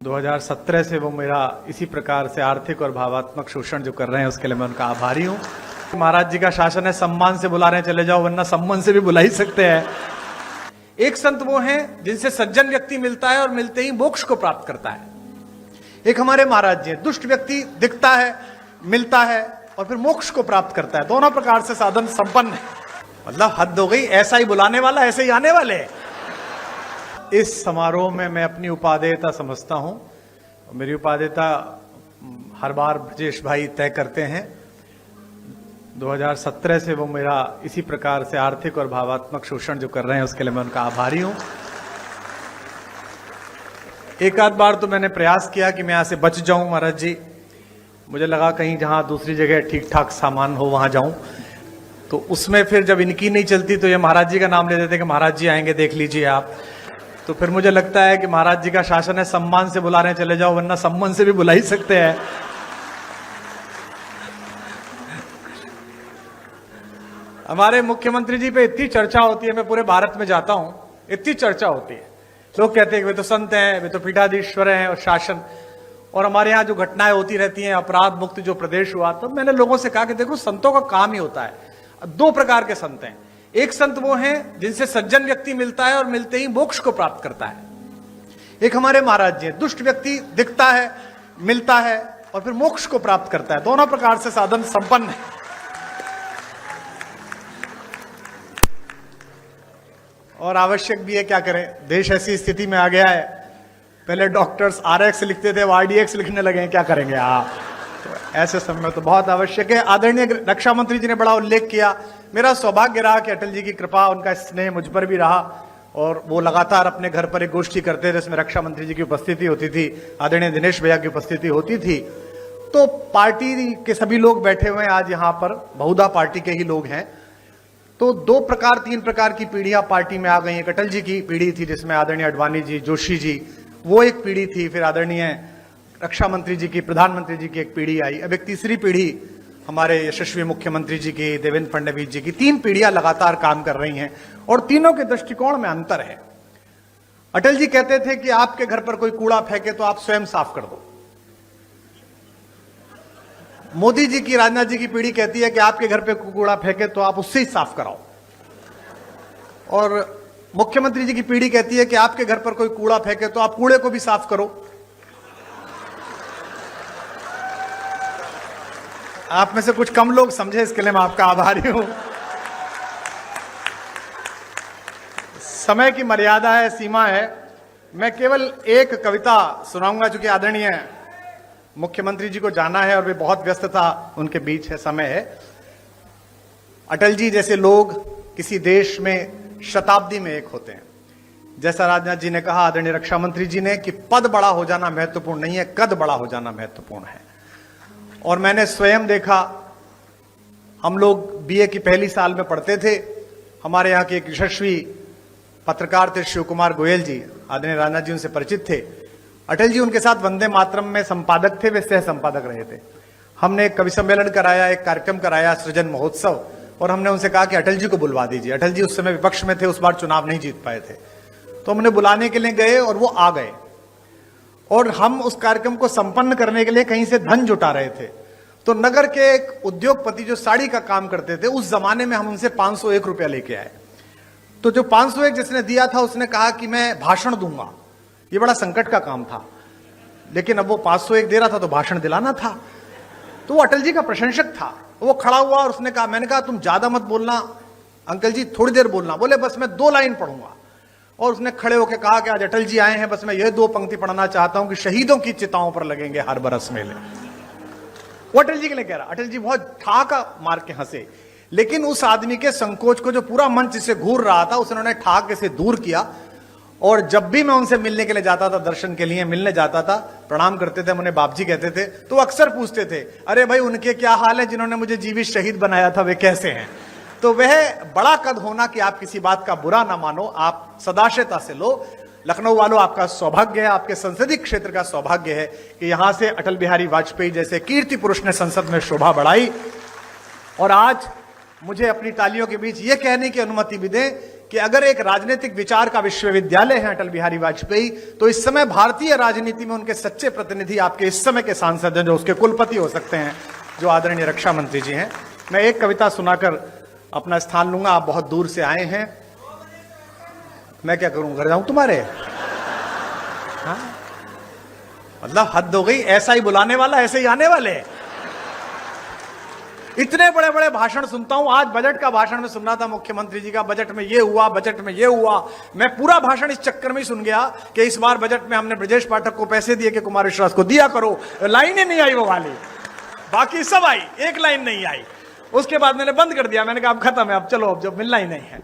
2017 से वो मेरा इसी प्रकार से आर्थिक और भावात्मक शोषण जो कर रहे हैं उसके लिए मैं उनका आभारी हूँ। महाराज जी का शासन है, सम्मान से बुला रहे हैं चले जाओ, वरना सम्मान से भी बुला ही सकते हैं। एक संत वो हैं जिनसे सज्जन व्यक्ति मिलता है और मिलते ही मोक्ष को प्राप्त करता है। एक हमारे महाराज जी हैं, दुष्ट व्यक्ति दिखता है, मिलता है और फिर मोक्ष को प्राप्त करता है। दोनों प्रकार से साधन संपन्न है। मतलब हद हो गई, ऐसा ही बुलाने वाला ऐसे ही आने वाले। इस समारोह में मैं अपनी उपादेयता समझता हूं। मेरी उपादेयता हर बार ब्रजेश भाई तय करते हैं। 2017 से वो मेरा इसी प्रकार से आर्थिक और भावात्मक शोषण जो कर रहे हैं उसके लिए मैं उनका आभारी हूं। एक आध बार तो मैंने प्रयास किया कि मैं यहां से बच जाऊं महाराज जी। मुझे लगा कहीं जहां दूसरी जगह ठीक ठाक सामान हो वहां जाऊं, तो उसमें फिर जब इनकी नहीं चलती तो ये महाराज जी का नाम ले देते कि महाराज जी आएंगे, देख लीजिए आप। तो फिर मुझे लगता है कि महाराज जी का शासन है, सम्मान से बुला रहे हैं चले जाओ, वरना सम्मान से भी बुला ही सकते हैं। हमारे मुख्यमंत्री जी पे इतनी चर्चा होती है, मैं पूरे भारत में जाता हूं, इतनी चर्चा होती है। लोग कहते हैं कि वे तो संत हैं, वे तो पीठाधीश्वर हैं और शासन, और हमारे यहाँ जो घटनाएं होती रहती हैं, अपराध मुक्त जो प्रदेश हुआ। तो मैंने लोगों से कहा कि देखो, संतों का काम ही होता है। दो प्रकार के संत हैं। एक संत वो हैं जिनसे सज्जन व्यक्ति मिलता है और मिलते ही मोक्ष को प्राप्त करता है। एक हमारे महाराज जी हैं, दुष्ट व्यक्ति दिखता है, मिलता है और फिर मोक्ष को प्राप्त करता है। दोनों प्रकार से साधन संपन्न है। और आवश्यक भी है, क्या करें, देश ऐसी स्थिति में आ गया है। पहले डॉक्टर्स RX लिखते थे, वो RDX लिखने लगे हैं, क्या करेंगे आप। तो ऐसे समय में तो बहुत आवश्यक है। आदरणीय रक्षा मंत्री जी ने बड़ा उल्लेख किया। मेरा सौभाग्य रहा कि अटल जी की कृपा, उनका स्नेह मुझ पर भी रहा, और वो लगातार अपने घर पर एक गोष्ठी करते थे जिसमें रक्षा मंत्री जी की उपस्थिति होती थी, आदरणीय दिनेश भैया की उपस्थिति होती थी। तो पार्टी के सभी लोग बैठे हुए हैं आज यहाँ पर, बहुधा पार्टी के ही लोग हैं। तो तीन प्रकार की पीढ़ियां पार्टी में आ गई। एक अटल जी की पीढ़ी थी जिसमें आदरणीय अडवाणी जी, जोशी जी, वो एक पीढ़ी थी। फिर आदरणीय रक्षा मंत्री जी की, प्रधानमंत्री जी की एक पीढ़ी आई। अब एक तीसरी पीढ़ी हमारे यशस्वी मुख्यमंत्री जी की, देवेंद्र फडणवीस जी की। तीन पीढ़ियां लगातार काम कर रही हैं और तीनों के दृष्टिकोण में अंतर है। अटल जी कहते थे कि आपके घर पर कोई कूड़ा फेंके तो आप स्वयं साफ कर दो। मोदी जी की, राजनाथ जी की पीढ़ी कहती है कि आपके घर पे कूड़ा फेंके तो आप उससे ही साफ कराओ। और मुख्यमंत्री जी की पीढ़ी कहती है कि आपके घर पर कोई कूड़ा फेंके तो आप कूड़े को भी साफ करो। आप में से कुछ कम लोग समझे, इसके लिए मैं आपका आभारी हूं। समय की मर्यादा है, सीमा है। मैं केवल एक कविता सुनाऊंगा, चूंकि आदरणीय मुख्यमंत्री जी को जाना है और वे बहुत व्यस्तता उनके बीच है, समय है। अटल जी जैसे लोग किसी देश में शताब्दी में एक होते हैं। जैसा राजनाथ जी ने कहा, आदरणीय रक्षा मंत्री जी ने, कि पद बड़ा हो जाना महत्वपूर्ण नहीं है, कद बड़ा हो जाना महत्वपूर्ण है। और मैंने स्वयं देखा, हम लोग BA की पहली साल में पढ़ते थे। हमारे यहाँ के एक यशस्वी पत्रकार थे शिव कुमार गोयल जी, आदरणीय राजनाथ जी उनसे परिचित थे। अटल जी उनके साथ वंदे मातरम में संपादक थे, वे सह संपादक रहे थे। हमने एक कवि सम्मेलन कराया, एक कार्यक्रम कराया, सृजन महोत्सव, और हमने उनसे कहा कि अटल जी को बुलवा दीजिए। अटल जी उस समय विपक्ष में थे, उस बार चुनाव नहीं जीत पाए थे। तो हमने बुलाने के लिए गए और वो आ गए, और हम उस कार्यक्रम को संपन्न करने के लिए कहीं से धन जुटा रहे थे। तो नगर के एक उद्योगपति जो साड़ी का काम करते थे, उस जमाने में हम उनसे 501 रुपया लेके आए। तो जो 501 जिसने दिया था उसने कहा कि मैं भाषण दूंगा। ये बड़ा संकट का काम था, लेकिन अब वो 501 दे रहा था तो भाषण दिलाना था। तो वो अटल जी का प्रशंसक था। वो खड़ा हुआ और उसने कहा, मैंने कहा तुम ज्यादा मत बोलना अंकल जी, थोड़ी देर बोलना। बोले बस मैं 2 लाइन पढ़ूंगा। और उसने खड़े होकर कहा कि आज अटल जी आए हैं, बस मैं ये 2 पंक्ति पढ़ना चाहता हूं कि शहीदों की चिताओं पर लगेंगे हर बरस मेले। वो अटल जी के लिए कह रहा। अटल जी बहुत ठाका मार के हंसे, लेकिन उस आदमी के संकोच को जो पूरा मंच से घूर रहा था, उसने ठाक से दूर किया। और जब भी मैं उनसे मिलने के लिए जाता था, दर्शन के लिए मिलने जाता था, प्रणाम करते थे, उन्हें बाप जी कहते थे, तो अक्सर पूछते थे, अरे भाई उनके क्या हाल है जिन्होंने मुझे जीवित शहीद बनाया था, वे कैसे हैं। तो वह बड़ा कद होना कि आप किसी बात का बुरा ना मानो, आप सदाशयता से लो। लखनऊ वालों, आपका सौभाग्य है, आपके संसदीय क्षेत्र का सौभाग्य है कि यहां से अटल बिहारी वाजपेयी जैसे कीर्ति पुरुष ने संसद में शोभा बढ़ाई। और आज मुझे अपनी तालियों के बीच यह कहने की अनुमति भी दें कि अगर एक राजनीतिक विचार का विश्वविद्यालय है अटल बिहारी वाजपेयी, तो इस समय भारतीय राजनीति में उनके सच्चे प्रतिनिधि आपके इस समय के सांसद हैं, जो उसके कुलपति हो सकते हैं, जो आदरणीय रक्षा मंत्री जी हैं। मैं एक कविता सुनाकर अपना स्थान लूंगा। आप बहुत दूर से आए हैं, मैं क्या करूं, घर जाऊं तुम्हारे? हाँ, मतलब हद हो गई, ऐसा ही बुलाने वाला ऐसे ही आने वाले। इतने बड़े बड़े भाषण सुनता हूं, आज बजट का भाषण में सुन रहा था मुख्यमंत्री जी का, बजट में ये हुआ, बजट में ये हुआ। मैं पूरा भाषण इस चक्कर में ही सुन गया कि इस बार बजट में हमने ब्रजेश पाठक को पैसे दिए कि कुमार विश्वास को दिया करो। लाइन ही नहीं आई वो वाली, बाकी सब आई, एक लाइन नहीं आई। उसके बाद मैंने बंद कर दिया, मैंने कहा अब खत्म है, अब चलो, अब जब मिलना ही नहीं है।